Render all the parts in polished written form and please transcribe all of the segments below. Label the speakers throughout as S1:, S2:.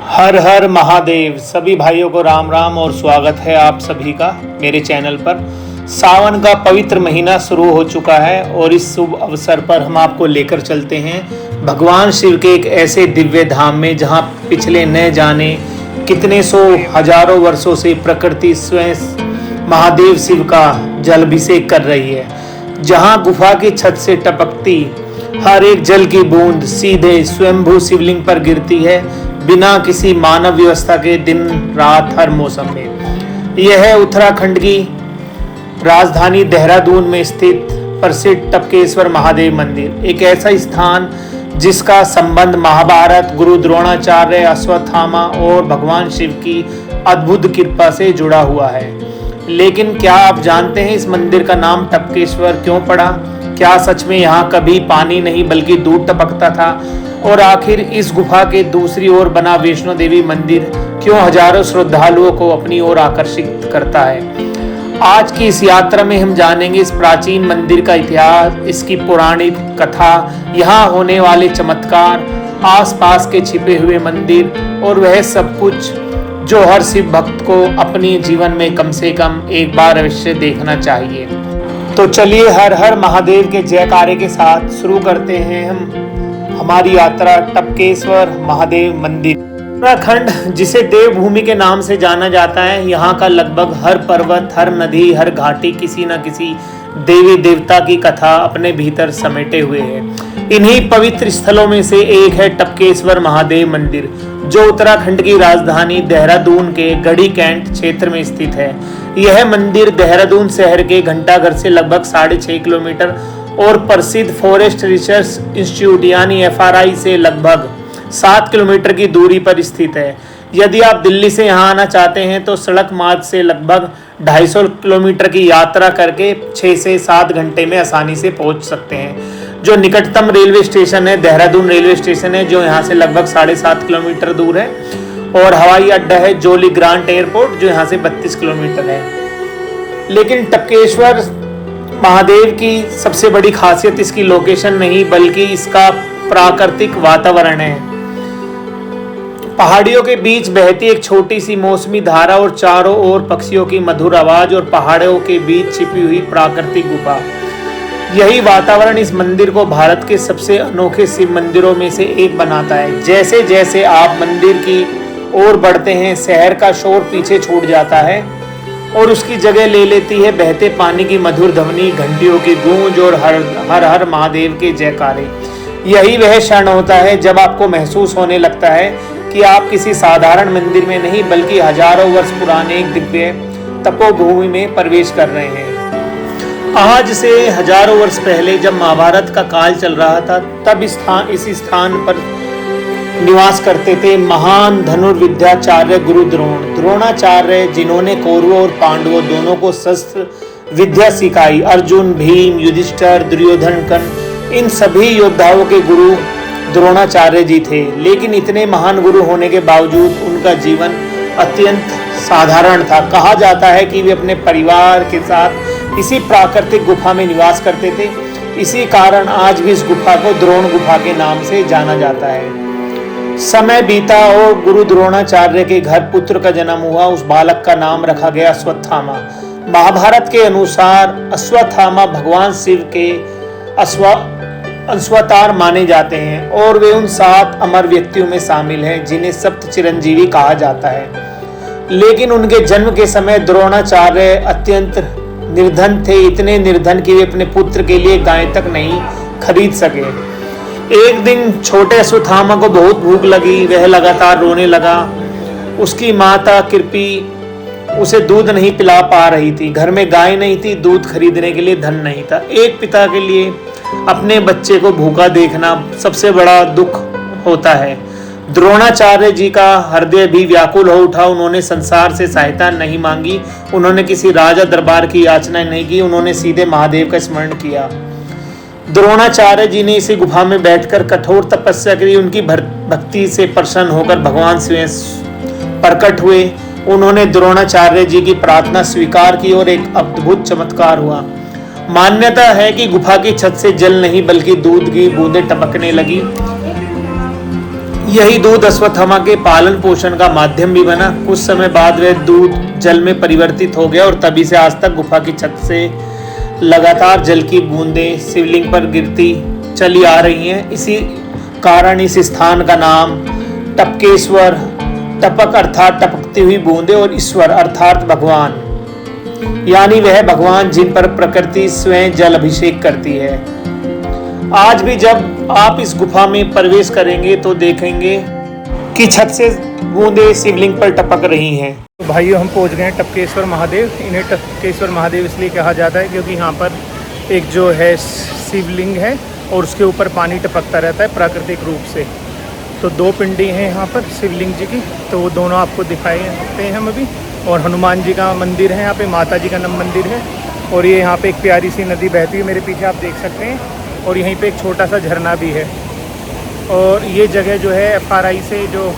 S1: हर हर महादेव। सभी भाइयों को राम राम और स्वागत है आप सभी का मेरे चैनल पर। सावन का पवित्र महीना शुरू हो चुका है और इस शुभ अवसर पर हम आपको लेकर चलते हैं भगवान शिव के एक ऐसे दिव्य धाम में जहां पिछले न जाने कितने सौ हजारों वर्षों से प्रकृति स्वयं महादेव शिव का जलाभिषेक कर रही है। जहां गुफा की छत से टपकती हर एक जल की बूंद सीधे स्वयंभू शिवलिंग पर गिरती है, बिना किसी मानव व्यवस्था के, दिन रात हर मौसम में। यह है उत्तराखंड की राजधानी देहरादून में स्थित प्रसिद्ध टपकेश्वर महादेव मंदिर। एक ऐसा स्थान जिसका संबंध महाभारत, गुरु द्रोणाचार्य, अश्वत्थामा और भगवान शिव की अद्भुत कृपा से जुड़ा हुआ है। लेकिन क्या आप जानते हैं इस मंदिर का नाम टपकेश्वर क्यों पड़ा? क्या सच में यहाँ कभी पानी नहीं बल्कि दूध टपकता था? और आखिर इस गुफा के दूसरी ओर बना वैष्णो देवी मंदिर क्यों हजारों श्रद्धालुओं को अपनी ओर आकर्षित करता है? आज की इस यात्रा में हम जानेंगे इस प्राचीन मंदिर का इतिहास, इसकी पौराणिक कथा, यहाँ होने वाले चमत्कार, आसपास के छिपे हुए मंदिर और वह सब कुछ जो हर शिव भक्त को अपने जीवन में कम से कम एक बार अवश्य देखना चाहिए। तो चलिए हर हर महादेव के जयकारे के साथ शुरू करते हैं हम हमारी यात्रा टपकेश्वर महादेव मंदिर। उत्तराखंड जिसे देवभूमि के नाम से जाना जाता है, यहाँ का लगभग हर पर्वत, हर नदी, हर घाटी किसी न किसी देवी देवता की कथा अपने भीतर समेटे हुए है। इन्हीं पवित्र स्थलों में से एक है टपकेश्वर महादेव मंदिर, जो उत्तराखंड की राजधानी देहरादून के गढ़ी कैंट क्षेत्र में स्थित है। यह मंदिर देहरादून शहर के घंटाघर से लगभग 6.5 किलोमीटर और प्रसिद्ध फॉरेस्ट रिसर्च इंस्टीट्यूट यानी FRI से लगभग 7 किलोमीटर की दूरी पर स्थित है। यदि आप दिल्ली से यहाँ आना चाहते हैं तो सड़क मार्ग से लगभग 250 किलोमीटर की यात्रा करके 6 से 7 घंटे में आसानी से पहुँच सकते हैं। जो निकटतम रेलवे स्टेशन है देहरादून रेलवे स्टेशन है, जो यहाँ से लगभग 7.5 किलोमीटर दूर है, और हवाई अड्डा है जोली ग्रांट एयरपोर्ट, जो यहाँ से 32 किलोमीटर है। लेकिन टपकेश्वर महादेव की सबसे बड़ी खासियत इसकी लोकेशन नहीं बल्कि इसका प्राकृतिक वातावरण है। पहाड़ियों के बीच बहती एक छोटी सी मौसमी धारा और चारों ओर पक्षियों की मधुर आवाज और पहाड़ों के बीच छिपी हुई प्राकृतिक गुफा, यही वातावरण इस मंदिर को भारत के सबसे अनोखे शिव मंदिरों में से एक बनाता है। जैसे जैसे आप मंदिर की ओर बढ़ते हैं, शहर का शोर पीछे छूट जाता है और उसकी जगह ले लेती है बहते पानी की मधुर ध्वनि, घंटियों की गूंज और हर हर महादेव के जयकारे। यही वह क्षण होता है जब आपको महसूस होने लगता है कि आप किसी साधारण मंदिर में नहीं बल्कि हजारों वर्ष पुराने एक दिव्य तपोभूमि में प्रवेश कर रहे हैं। आज से हजारों वर्ष पहले जब महाभारत का काल चल रहा था, तब इस स्थान पर निवास करते थे महान धनुर्विद्याचार्य गुरु द्रोणाचार्य, जिन्होंने कौरवों और पांडवों दोनों को शस्त्र विद्या सिखाई। अर्जुन, भीम, युधिष्ठिर, दुर्योधन, कर्ण, इन सभी योद्धाओं के गुरु द्रोणाचार्य जी थे। लेकिन इतने महान गुरु होने के बावजूद उनका जीवन अत्यंत साधारण था। कहा जाता है कि वे अपने परिवार के साथ इसी प्राकृतिक गुफा में निवास करते थे। इसी कारण आज भी इस गुफा को द्रोण गुफा के नाम से जाना जाता है। समय बीता और गुरु द्रोणाचार्य के घर पुत्र का जन्म हुआ। उस बालक का नाम रखा गया अश्वत्थामा। महाभारत के अनुसार अश्वत्थामा भगवान शिव के अश्वतार माने जाते हैं और वे उन 7 अमर व्यक्तियों में शामिल हैं जिन्हें सप्त चिरंजीवी कहा जाता है। लेकिन उनके जन्म के समय द्रोणाचार्य अत्यंत निर्धन थे, इतने निर्धन कि वे अपने पुत्र के लिए गाय तक नहीं खरीद सके। एक दिन छोटे अश्वत्थामा को बहुत भूख लगी, वह लगातार रोने लगा। उसकी माता कृपी उसे दूध नहीं पिला पा रही थी। घर में गाय नहीं थी, दूध खरीदने के लिए धन नहीं था। एक पिता के लिए अपने बच्चे को भूखा देखना सबसे बड़ा दुख होता है। द्रोणाचार्य जी का हृदय भी व्याकुल हो उठा। उन्होंने संसार से सहायता नहीं मांगी, उन्होंने किसी राजा दरबार की याचना नहीं की, उन्होंने सीधे महादेव का स्मरण किया। द्रोणाचार्य जी ने इसी गुफा में बैठकर कठोर तपस्या करी। उनकी भक्ति से प्रसन्न होकर भगवान स्वयं प्रकट हुए। उन्होंने द्रोणाचार्य जी की प्रार्थना स्वीकार की और एक अद्भुत चमत्कार हुआ। मान्यता है कि गुफा की छत से जल नहीं बल्कि दूध की बूंदें टपकने लगी। यही दूध अश्वत्थामा के पालन पोषण का माध्यम भी बना। कुछ समय बाद वह दूध जल में परिवर्तित हो गया और तभी से आज तक गुफा की छत से लगातार जल की बूंदें शिवलिंग पर गिरती चली आ रही हैं। इसी कारण इस स्थान का नाम टपकेश्वर, टपक अर्थात टपकती हुई बूंदें और ईश्वर अर्थात भगवान, यानी वह भगवान जिन पर प्रकृति स्वयं जल अभिषेक करती है। आज भी जब आप इस गुफा में प्रवेश करेंगे तो देखेंगे कि छत से बूंदें शिवलिंग पर टपक रही हैं। तो भाइयों, हम पहुंच गए हैं टपकेश्वर महादेव। इन्हें टपकेश्वर महादेव इसलिए कहा जाता है क्योंकि यहाँ पर एक जो है शिवलिंग है और उसके ऊपर पानी टपकता रहता है प्राकृतिक रूप से। तो दो पिंडी हैं यहाँ पर शिवलिंग जी की, तो वो दोनों आपको दिखाए हैं हम अभी। और हनुमान जी का मंदिर है यहाँ पे, माता जी का मंदिर है। और ये यहाँ पे एक प्यारी सी नदी बहती है, मेरे पीछे आप देख सकते हैं। और यहीं पे एक छोटा सा झरना भी है। और ये जगह जो है FRI से जो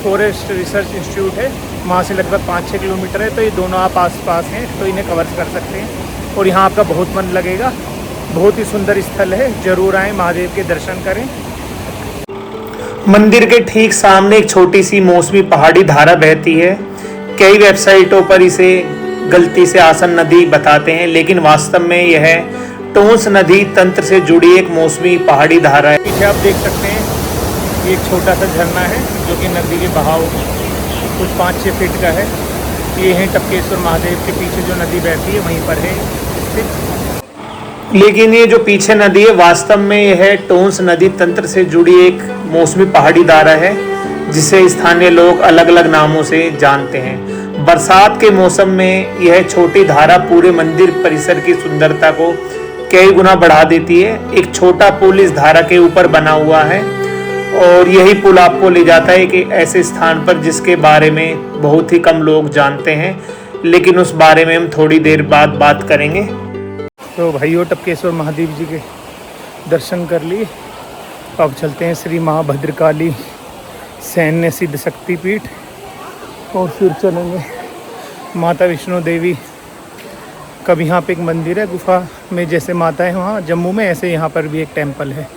S1: फॉरेस्ट रिसर्च इंस्टीट्यूट है, वहाँ से लगभग 5-6 किलोमीटर है। तो ये दोनों आप आस-पास हैं, तो इन्हें कवर कर सकते हैं। और यहाँ आपका बहुत मन लगेगा, बहुत ही सुंदर स्थल है। ज़रूर आएँ, महादेव के दर्शन करें। मंदिर के ठीक सामने एक छोटी सी मौसमी पहाड़ी धारा बहती है। कई वेबसाइटों पर इसे गलती से आसन नदी बताते हैं, लेकिन वास्तव में यह टोंस नदी तंत्र से जुड़ी एक मौसमी पहाड़ी धारा है। पीछे आप देख सकते हैं, ये एक छोटा सा झरना है जो कि नदी के बहाव कुछ 5-6 फीट का है। ये है टपकेश्वर महादेव के पीछे जो नदी बहती है, वहीं पर है स्थित। लेकिन ये जो पीछे नदी है, वास्तव में यह टोंस नदी तंत्र से जुड़ी एक मौसमी पहाड़ी धारा है, जिसे स्थानीय लोग अलग अलग नामों से जानते हैं। बरसात के मौसम में यह छोटी धारा पूरे मंदिर परिसर की सुंदरता को कई गुना बढ़ा देती है। एक छोटा पुल इस धारा के ऊपर बना हुआ है और यही पुल आपको ले जाता है कि ऐसे स्थान पर जिसके बारे में बहुत ही कम लोग जानते हैं, लेकिन उस बारे में हम थोड़ी देर बाद बात करेंगे। तो भाइयों, टपकेश्वर महादेव जी के दर्शन कर लिए। अब चलते हैं श्री महाभद्रकाली सैन्य सिद्ध शक्तिपीठ और फिर चलेंगे माता वैष्णो देवी का भी यहाँ पे एक मंदिर है गुफा में। जैसे माता है वहाँ जम्मू में, ऐसे यहाँ पर भी एक टेम्पल है।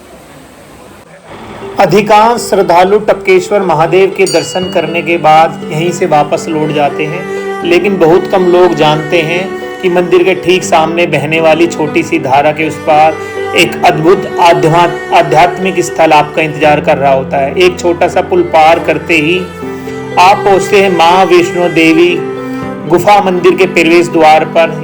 S1: अधिकांश श्रद्धालु टपकेश्वर महादेव के दर्शन करने के बाद यहीं से वापस लौट जाते हैं, लेकिन बहुत कम लोग जानते हैं कि मंदिर के ठीक सामने बहने वाली छोटी सी धारा के उस पार एक अद्भुत आध्यात्मिक स्थल आपका इंतजार कर रहा होता है। एक छोटा सा पुल पार करते ही आप पहुंचते हैं मां वैष्णो देवी गुफा मंदिर के प्रवेश द्वार पर।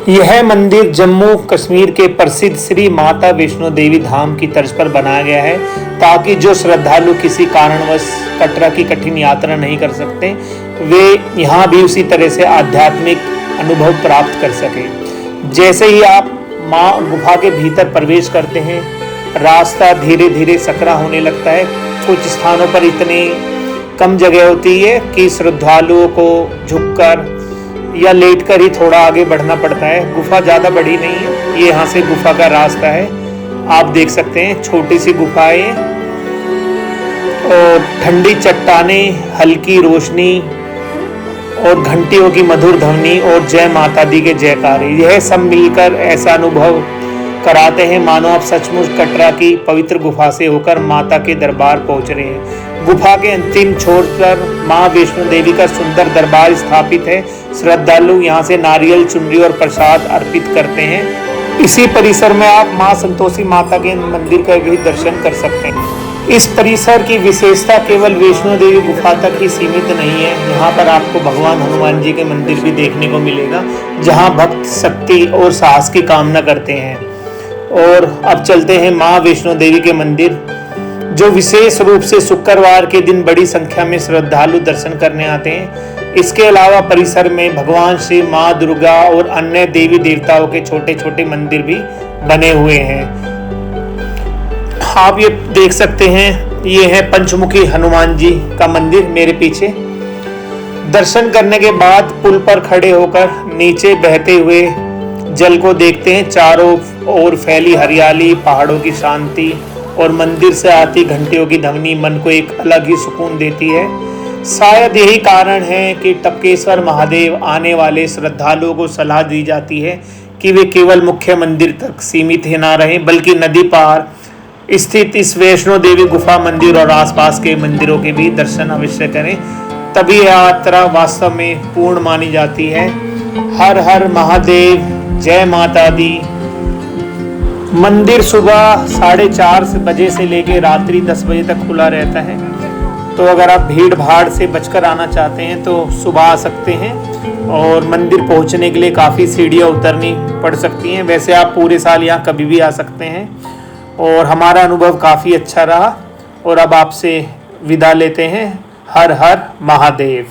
S1: यह मंदिर जम्मू कश्मीर के प्रसिद्ध श्री माता वैष्णो देवी धाम की तर्ज पर बनाया गया है, ताकि जो श्रद्धालु किसी कारणवश कटरा की कठिन यात्रा नहीं कर सकते, वे यहाँ भी उसी तरह से आध्यात्मिक अनुभव प्राप्त कर सके। जैसे ही आप माँ गुफा के भीतर प्रवेश करते हैं, रास्ता धीरे धीरे सकरा होने लगता है। कुछ स्थानों पर इतनी कम जगह होती है कि श्रद्धालुओं को झुककर या लेटकर ही थोड़ा आगे बढ़ना पड़ता है। गुफा ज़्यादा बड़ी नहीं है, ये यहाँ से गुफा का रास्ता है। आप देख सकते हैं छोटी सी गुफा है और ठंडी चट्टानें, हल्की रोशनी और घंटियों की मधुर ध्वनि और जय माता दी के जयकारे, यह सब मिलकर ऐसा अनुभव कराते हैं मानो आप सचमुच कटरा की पवित्र गुफा से होकर माता के दरबार पहुंच रहे हैं। गुफा के अंतिम छोर पर मां वैष्णो देवी का सुंदर दरबार स्थापित है। श्रद्धालु यहां से नारियल, चुनरी और प्रसाद अर्पित करते हैं। इसी परिसर में आप मां संतोषी माता के मंदिर का भी दर्शन कर सकते हैं। इस परिसर की विशेषता केवल वैष्णो देवी गुफा तक ही सीमित नहीं है। यहाँ पर आपको भगवान हनुमान जी के मंदिर भी देखने को मिलेगा, जहाँ भक्त शक्ति और साहस की कामना करते हैं। और अब चलते हैं माँ वैष्णो देवी के मंदिर, जो विशेष रूप से शुक्रवार के दिन बड़ी संख्या में श्रद्धालु दर्शन करने आते हैं। इसके अलावा परिसर में भगवान श्री माँ दुर्गा और अन्य देवी देवताओं के छोटे छोटे मंदिर भी बने हुए हैं। आप ये देख सकते हैं, ये है पंचमुखी हनुमान जी का मंदिर मेरे पीछे। दर्शन करने के बाद पुल पर खड़े होकर नीचे बहते हुए जल को देखते हैं। चारों ओर फैली हरियाली, पहाड़ों की शांति और मंदिर से आती घंटियों की ध्वनि मन को एक अलग ही सुकून देती है। शायद यही कारण है कि टपकेश्वर महादेव आने वाले श्रद्धालुओं को सलाह दी जाती है कि वे केवल मुख्य मंदिर तक सीमित ही ना रहें, बल्कि नदी पार स्थित इस वैष्णो देवी गुफा मंदिर और आसपास के मंदिरों के भी दर्शन अवश्य करें, तभी यह यात्रा वास्तव में पूर्ण मानी जाती है। हर हर महादेव, जय माता दी। मंदिर सुबह 4:30 बजे से लेकर रात्रि 10 बजे तक खुला रहता है, तो अगर आप भीड़ भाड़ से बचकर आना चाहते हैं तो सुबह आ सकते हैं। और मंदिर पहुंचने के लिए काफ़ी सीढ़ियाँ उतरनी पड़ सकती हैं। वैसे आप पूरे साल यहाँ कभी भी आ सकते हैं। और हमारा अनुभव काफ़ी अच्छा रहा। और अब आपसे विदा लेते हैं। हर हर महादेव।